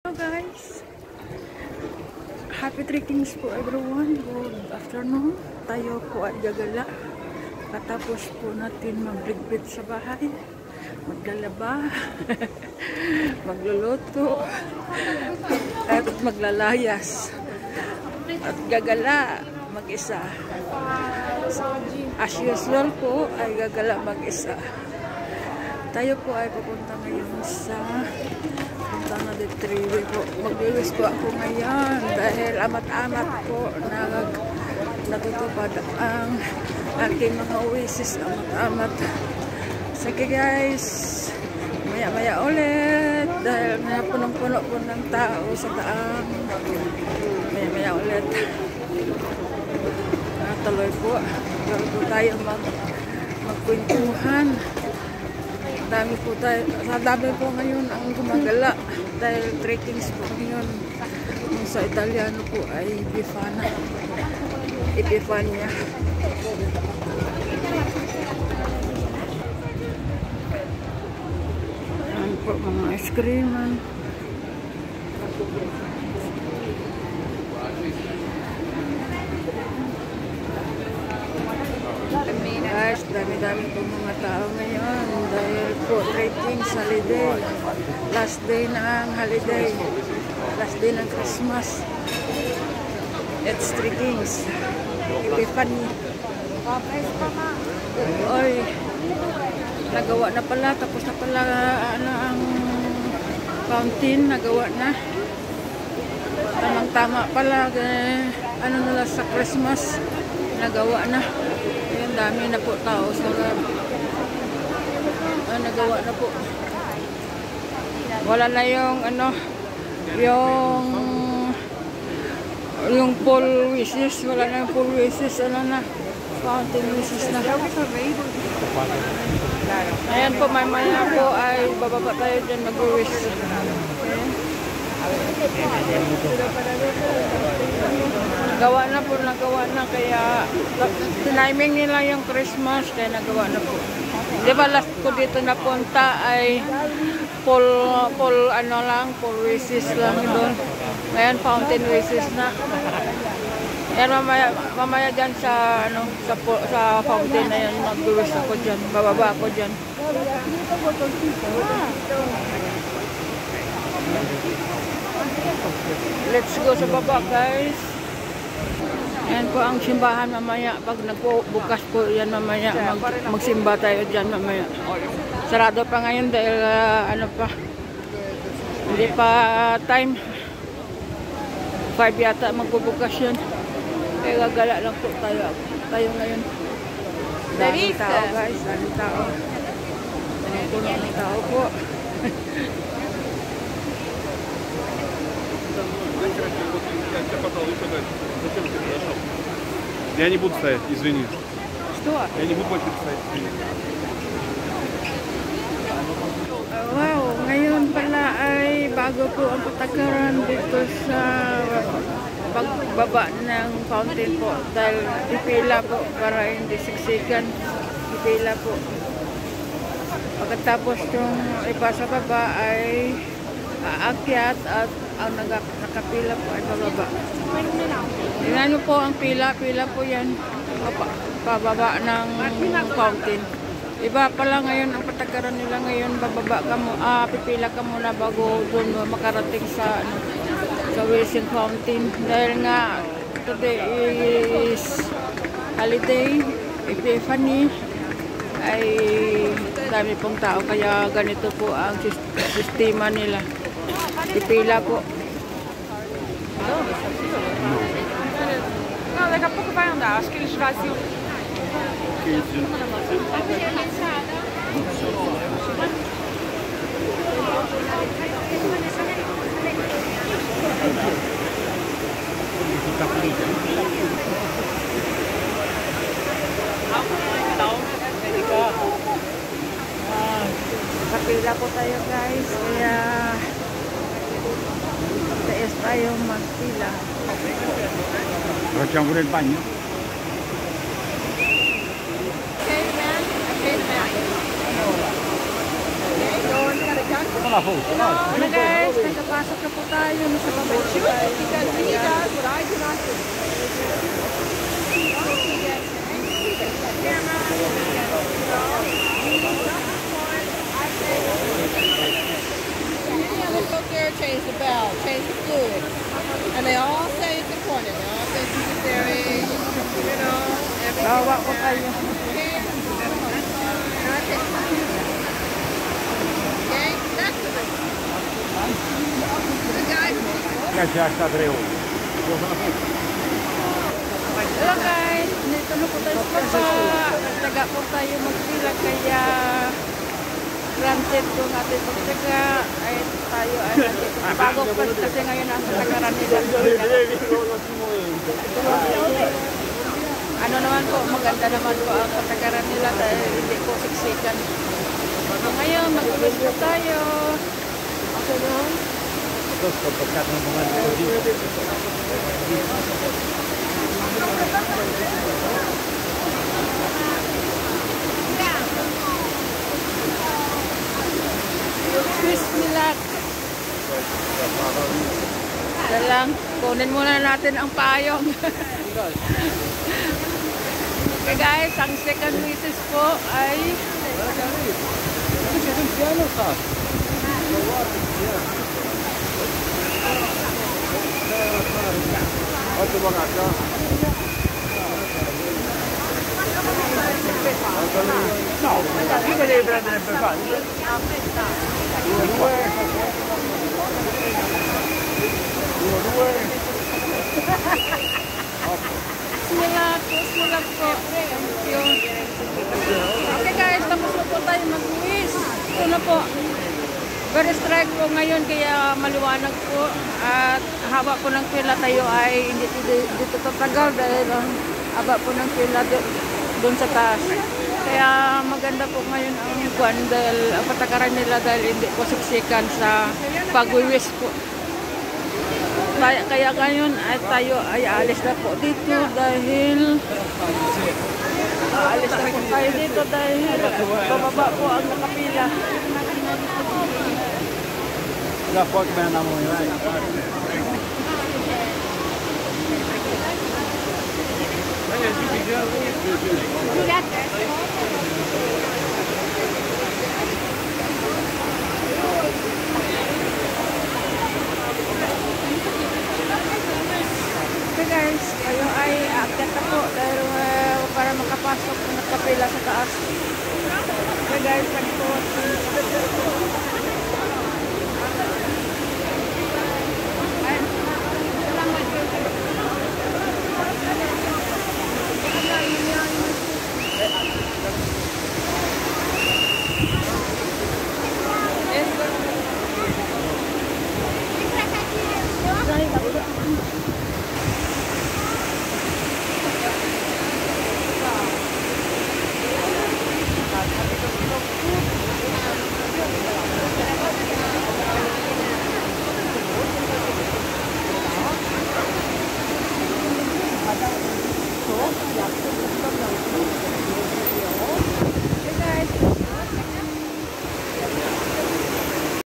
Hello guys, happy trekkings po everyone. Good afternoon. Tayo po ay gagala. Katapos po natin magbitbit sa bahay, maglalaba, magluluto, at maglalayas. At gagala mag-isa. As usual po ay gagala mag-isa. Tayo po ay pupunta ngayon sa Fontana de Trevi po. Mag-iwis po ako ngayon dahil amat-amat po natutupad ang aking mga wishes. Amat-amat. Sige guys, maya-maya ulit dahil may punong-puno po ng tao sa daan. Maya-maya ulit. Tuloy po. Tuloy po tayo magkwentuhan. Dami po tayo, dami po ngayon ang gumagala dahil trekkings po ngayon. Yung sa Italiano po ay Epifania. Ayan po mga ice creaman. Guys, dami-dami po mga tao ngayon dahil po trekking sa holiday. Last day na ang holiday. Last day ng Christmas. It's trekkings. Epiphany. Oy, nagawa na pala. Tapos na pala ang fountain. Nagawa na. Tamang-tama pala. Ano nila sa Christmas. Nagawa na. Ayan, dami na po tao sa nagawa na po. Wala na yung yung pool wishes. Wala na yung pool wishes. Fountain wishes na. Ayan po, maya po ay bababa tayo dyan mag-wish. Nagawa na kaya tiniming nila yung Christmas kaya nagawa na po. Di ba last ko dito napunta ay pool wishes lang doon. Ngayon fountain wishes na. Yan mamaya dyan sa fountain na yan mag-wish ako dyan. Bababa ako dyan. Let's go sa baba guys. Yan po ang simbahan mamaya. Pag nagbukas po yan mamaya, magsimba tayo dyan mamaya. Sarado pa ngayon dahil hindi pa time. 5 yata magbubukas yun. Kaya gagala lang po tayo ngayon. Daming tao guys, daming tao. Daming tao po. Я не буду стоять, извини. Что? Я не буду больше стоять, извини. Wow, ngayon pala ay bago po ang patakaran dito sa pagbaba ng fountain po. Dahil ipila po para hindi siksikan. Ipila po. Pagkatapos yung iba sa baba ay aakyat at ang nakapila po ay bababa. Tingnan nyo po ang pila po yan. Pababa ng fountain. Iba pala ngayon ang patakaran nila ngayon. Bababa ka mo, pipila ka muna bago doon makarating sa wishing fountain. Dahil nga today is holiday, Epiphany, ay dami pong tao kaya ganito po ang sistema nila. Ipila po. Não, daqui a pouco vai andar. Acho que eles vaziam. Kapila po tayo guys. Kaya taas tayo magpila. Facciamo pure il bagno? una foto, no? Ano guys, nakapasok na po tayo. Nasa baba na po tayo. They go there, change the bell, change the fluid. And they all say it's important. They all say it's necessary, you know, everything. Bawa po tayo. Okay, that's the guy. Kasi hasta 3 ore. Hello guys, dito na po tayo sa baba. Nagtaga po tayo magpila kaya granted kung ating pagtaga ay tayo ay bago pa kasi ngayon nasa tagaran nila. Ano naman po, maganda naman po ang patagaran nila dahil hindi po siksikan. So ngayon, mag-ulis po tayo. Okay naman? Ito, pagkat ng mga Swiss milk. Dalang, kunin muna natin ang payong. Okay guys, ang second wishes po ay No, chi che devi prendere per fare? Due. Smilak po. Yun. Okay guys, tapos na po tayo mag-wish. Ito na po. Very strike po ngayon kaya maliwanag po. At haba po ng pila tayo ay hindi dito tatagal dahil ang haba po ng pila doon sa taas. Kaya maganda po ngayon ang kuwan dahil ang patakaran nila dahil hindi po siksikan sa pag-wish po. Kaya ngayon ay tayo ay alis na po dito dahil alis na po tayo dito dahil bababa po ang nakapila. La foto bem na mão, né? Okay guys, kayo ay aakyat na po dahil para makapasok ng kapila sa taas. Okay guys, thank you for watching.